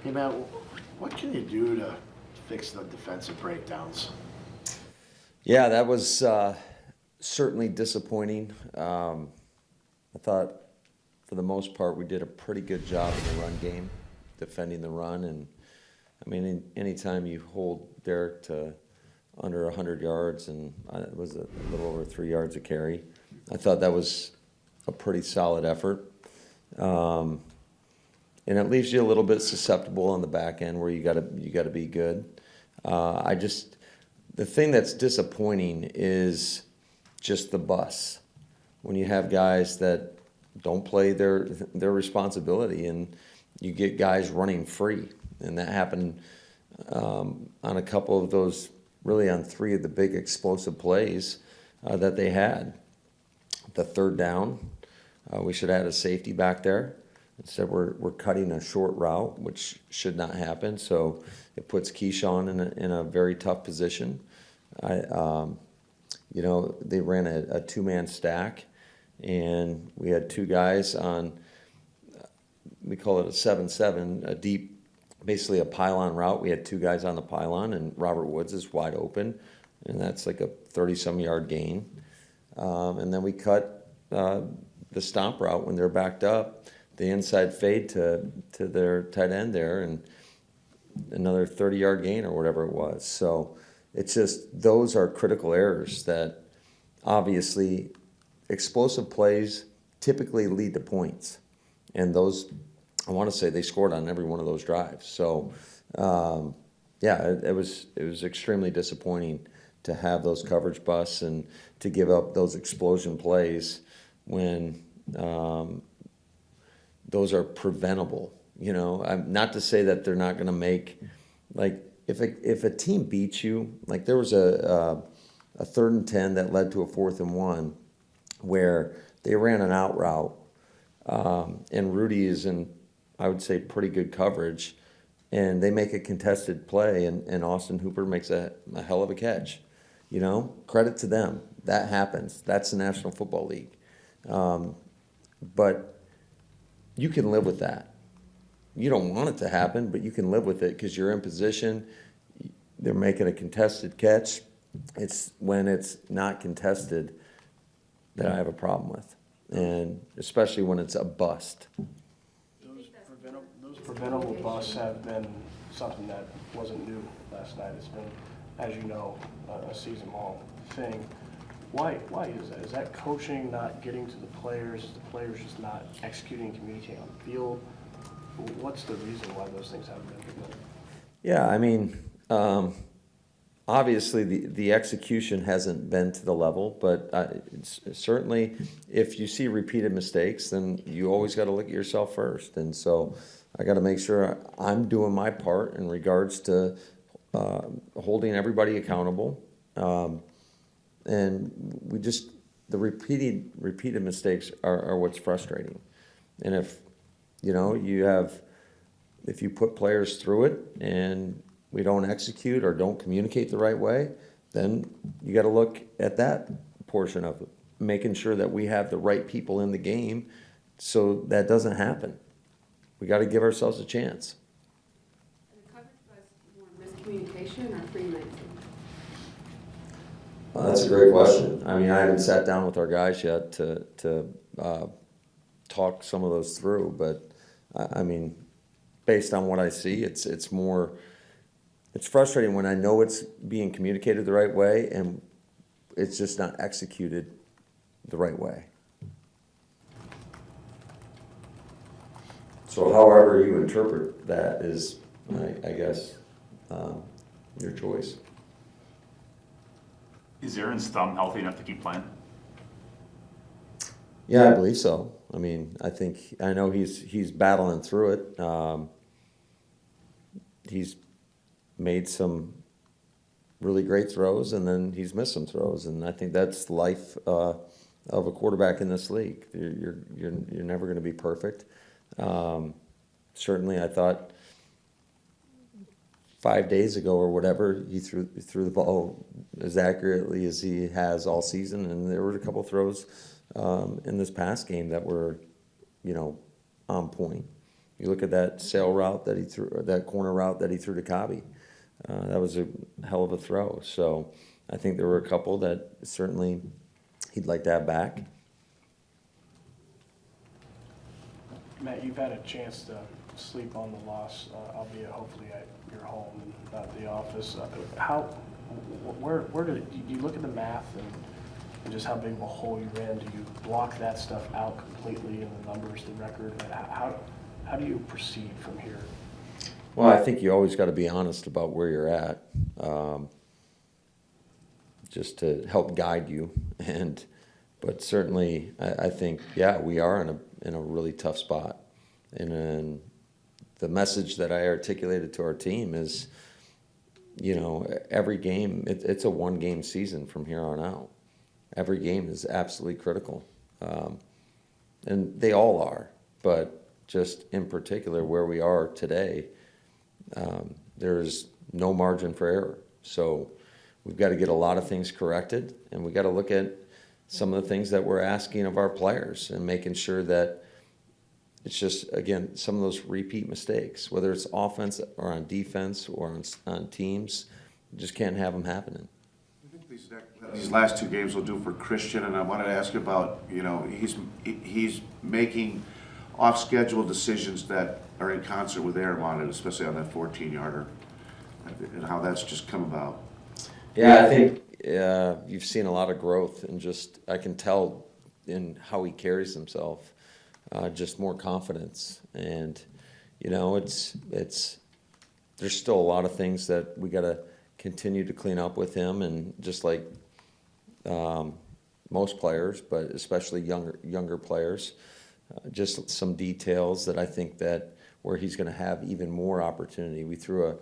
Hey, Matt, what can you do to fix the defensive breakdowns? Yeah, that was certainly disappointing. I thought for the most part we did a pretty good job in the run game, defending the run. And I mean, anytime you hold Derek to under 100 yards and it was a little over 3 yards a carry, I thought that was a pretty solid effort. Um, and it leaves you a little bit susceptible on the back end where you gotta be good. I just the thing that's disappointing is just the bus when you have guys that don't play their responsibility and you get guys running free, and that happened on a couple of those, really on three of the big explosive plays that they had. The third down, we should have had a safety back there. Instead, we're cutting a short route, which should not happen. So it puts Keyshawn in a very tough position. They ran a two-man stack, and we had two guys on, we call it a 7-7, a deep, basically a pylon route. We had two guys on the pylon, and Robert Woods is wide open, and that's like a 30-some yard gain. And then we cut the stomp route when they're backed up, the inside fade to their tight end there, and another 30-yard gain or whatever it was. So it's just, those are critical errors that obviously explosive plays typically lead to points. And those, I want to say they scored on every one of those drives. So, it was extremely disappointing to have those coverage busts and to give up those explosion plays when those are preventable. Not to say that they're not going to make, like, if a team beats you, like there was a 3rd and 10 that led to a 4th and 1 where they ran an out route, and Rudy is in, I would say, pretty good coverage, and they make a contested play, and Austin Hooper makes a hell of a catch. Credit to them. That happens. That's the National Football League. But you can live with that. You don't want it to happen, but you can live with it because you're in position. They're making a contested catch. It's when it's not contested that I have a problem with, and especially when it's a bust. Those preventable busts have been something that wasn't new last night. It's been, as you know, a season-long thing. Why is that? Is that coaching not getting to the players just not executing and communicating on the field? What's the reason why those things haven't been prevented? Yeah, I mean, obviously the execution hasn't been to the level, but it's certainly if you see repeated mistakes, then you always got to look at yourself first. And so I got to make sure I'm doing my part in regards to holding everybody accountable. And the repeated mistakes are what's frustrating. And if you put players through it and we don't execute or don't communicate the right way, then you got to look at that portion of it, making sure that we have the right people in the game so that doesn't happen. We got to give ourselves a chance. And the coverage was more miscommunication or freelancing? That's a great question. I mean, I haven't sat down with our guys yet to talk some of those through, but I mean, based on what I see, it's frustrating when I know it's being communicated the right way and it's just not executed the right way. So however you interpret that is, I guess, your choice. Is Aaron's thumb healthy enough to keep playing? Yeah, I believe so. I mean, I know he's battling through it. He's made some really great throws, and then he's missed some throws, and I think that's life of a quarterback in this league. You're never going to be perfect. Certainly, I thought 5 days ago or whatever, he threw the ball as accurately as he has all season, and there were a couple throws in this past game that were, on point. You look at that sail route that he threw, or that corner route that he threw to Cobby. That was a hell of a throw. So I think there were a couple that certainly he'd like to have back. Matt, you've had a chance to sleep on the loss, albeit hopefully at your home and not the office. Where did you look at the math and just how big of a hole you ran? Do you block that stuff out completely in the numbers, the record? How do you proceed from here? Well, I think you always got to be honest about where you're at, just to help guide you. But certainly, I think, yeah, we are in a really tough spot. And then the message that I articulated to our team is, every game, it's a one-game season from here on out. Every game is absolutely critical. And they all are. But just in particular, where we are today, there's no margin for error. So we've got to get a lot of things corrected, and we've got to look at some of the things that we're asking of our players and making sure that it's just, again, some of those repeat mistakes, whether it's offense or on defense or on teams, you just can't have them happening. I think these last two games will do for Christian, and I wanted to ask you about, he's making off-schedule decisions that are in concert with Aaron wanted, especially on that 14-yarder, and how that's just come about. Yeah, I think you've seen a lot of growth, and just I can tell in how he carries himself, just more confidence, and it's there's still a lot of things that we got to continue to clean up with him, and just like most players, but especially younger players, just some details that I think that where he's going to have even more opportunity. We threw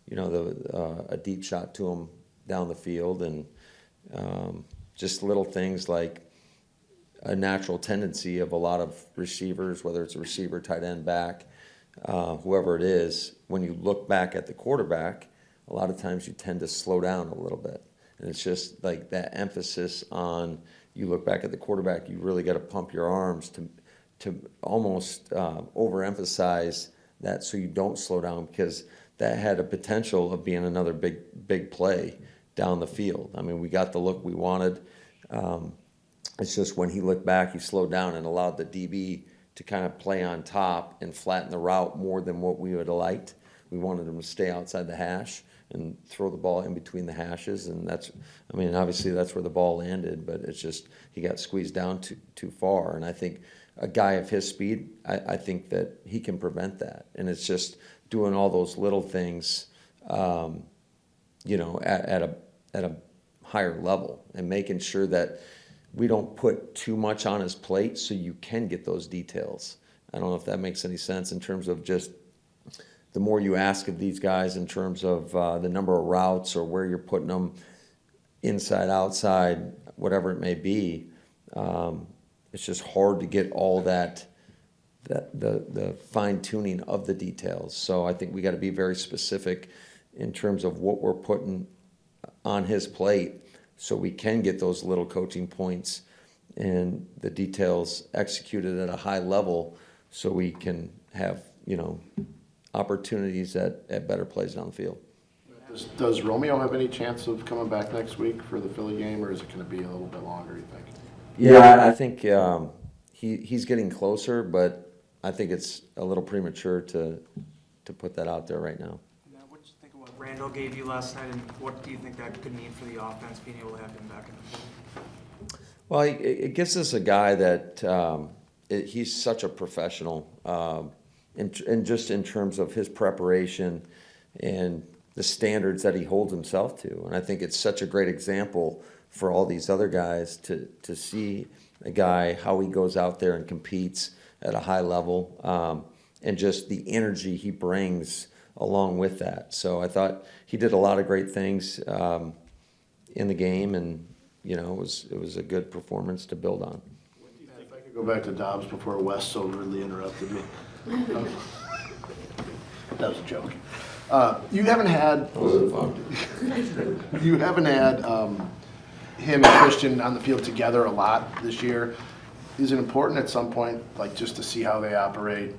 a deep shot to him down the field, and just little things like a natural tendency of a lot of receivers, whether it's a receiver, tight end, back, whoever it is, when you look back at the quarterback, a lot of times you tend to slow down a little bit. And it's just like that emphasis on, you look back at the quarterback, you really got to pump your arms to almost overemphasize that so you don't slow down, because that had a potential of being another big play down the field. I mean, we got the look we wanted. It's just when he looked back, he slowed down and allowed the DB to kind of play on top and flatten the route more than what we would have liked. We wanted him to stay outside the hash and throw the ball in between the hashes, and obviously that's where the ball landed, but it's just he got squeezed down too far. And I think a guy of his speed, I think that he can prevent that. And it's just doing all those little things, at a higher level, and making sure that we don't put too much on his plate so you can get those details. I don't know if that makes any sense in terms of just the more you ask of these guys in terms of the number of routes or where you're putting them, inside, outside, whatever it may be. It's just hard to get all the fine tuning of the details. So I think we got to be very specific in terms of what we're putting on his plate, so we can get those little coaching points and the details executed at a high level, so we can have opportunities at better plays down the field. Does Romeo have any chance of coming back next week for the Philly game, or is it going to be a little bit longer, you think? Yeah, I think he's getting closer, but I think it's a little premature to put that out there right now. What did you think of what Randall gave you last night, and what do you think that could mean for the offense, being able to have him back in the fold? Well, it gives us a guy that he's such a professional, and just in terms of his preparation and the standards that he holds himself to. And I think it's such a great example for all these other guys to see a guy, how he goes out there and competes at a high level, and just the energy he brings along with that. So I thought he did a lot of great things in the game, and it was a good performance to build on. If I could go back to Dobbs before Wes so rudely interrupted me. That was a joke. You haven't had him and Christian on the field together a lot this year. Is it important at some point, like just to see how they operate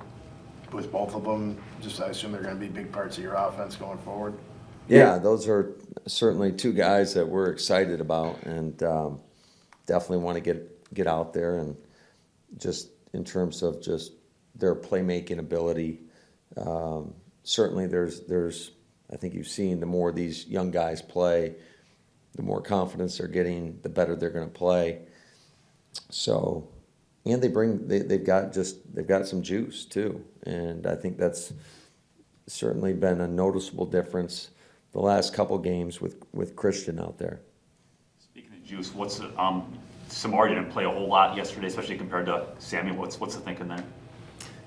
with both of them? Just, I assume they're gonna be big parts of your offense going forward? Yeah, those are certainly two guys that we're excited about, and definitely want to get out there, and just in terms of just their playmaking ability. Certainly, there's I think you've seen the more these young guys play, the more confidence they're getting, the better they're going to play. So, and they've got some juice too, and I think that's certainly been a noticeable difference the last couple games with Christian out there. Speaking of juice, what's Samar didn't play a whole lot yesterday, especially compared to Sammy. What's the thinking there?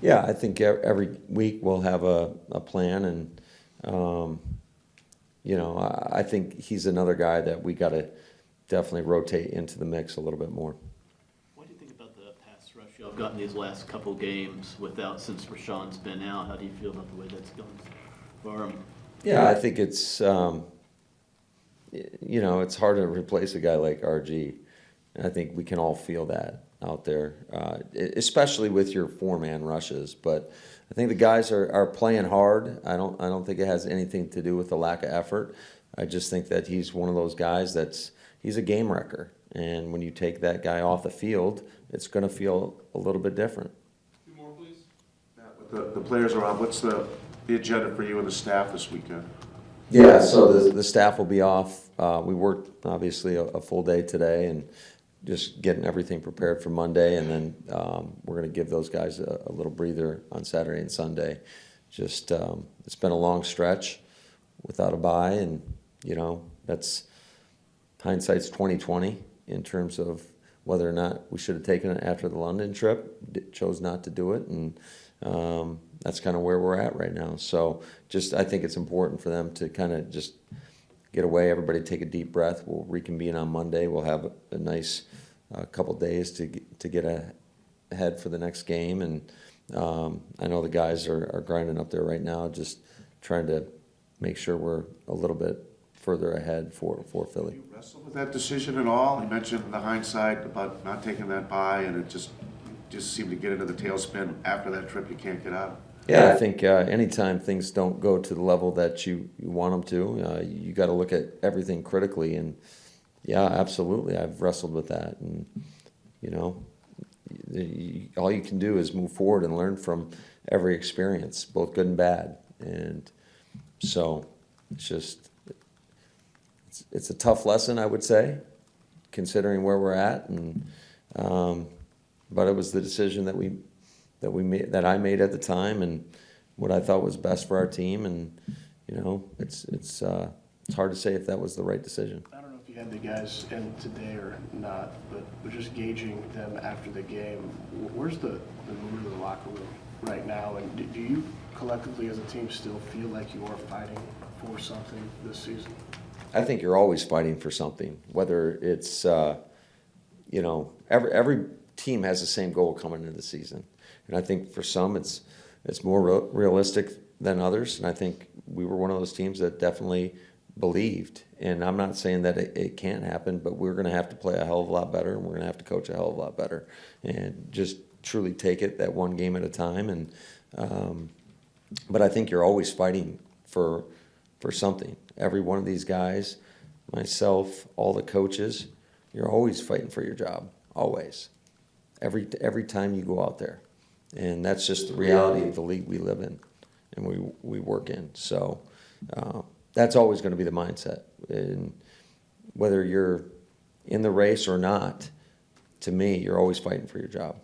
Yeah, I think every week we'll have a plan, and I think he's another guy that we got to definitely rotate into the mix a little bit more. What do you think about the pass rush y'all have gotten these last couple games since Rashawn's been out? How do you feel about the way that's going for him? Yeah, I think it's it's hard to replace a guy like RG, and I think we can all feel that out there, especially with your four-man rushes. But I think the guys are playing hard. I don't think it has anything to do with the lack of effort. I just think that he's one of those guys he's a game wrecker, and when you take that guy off the field, it's going to feel a little bit different. Two more, please. The players are on. What's the agenda for you and the staff this weekend? Yeah, so the staff will be off. We worked obviously a full day today, and just getting everything prepared for Monday, and then we're going to give those guys a little breather on Saturday and Sunday. Just it's been a long stretch without a bye, and that's hindsight's 20/20 in terms of whether or not we should have taken it after the London trip. Chose not to do it, and that's kind of where we're at right now. So I think it's important for them to kind of just get away, everybody take a deep breath. We'll reconvene on Monday. We'll have a nice couple days to get ahead for the next game. And I know the guys are grinding up there right now, just trying to make sure we're a little bit further ahead for Philly. You wrestled with that decision at all? You mentioned in the hindsight about not taking that bye, and it just seemed to get into the tailspin after that trip. You can't get out. Yeah, I think anytime things don't go to the level that you want them to, you got to look at everything critically. And yeah, absolutely, I've wrestled with that. And all you can do is move forward and learn from every experience, both good and bad. And so it's a tough lesson, I would say, considering where we're at. And but it was the decision that I made at the time, and what I thought was best for our team. And it's hard to say if that was the right decision. I don't know if you had the guys in today or not, but just gauging them after the game, where's the mood of the locker room right now? And do you collectively as a team still feel like you are fighting for something this season? I think you're always fighting for something, whether it's every team has the same goal coming into the season. And I think for some it's more realistic than others. And I think we were one of those teams that definitely believed. And I'm not saying that it can't happen, but we're going to have to play a hell of a lot better, and we're going to have to coach a hell of a lot better, and just truly take it that one game at a time. And but I think you're always fighting for something. Every one of these guys, myself, all the coaches, you're always fighting for your job. Always. Every time you go out there. And that's just the reality of the league we live in and we work in. So that's always going to be the mindset. And whether you're in the race or not, to me, you're always fighting for your job.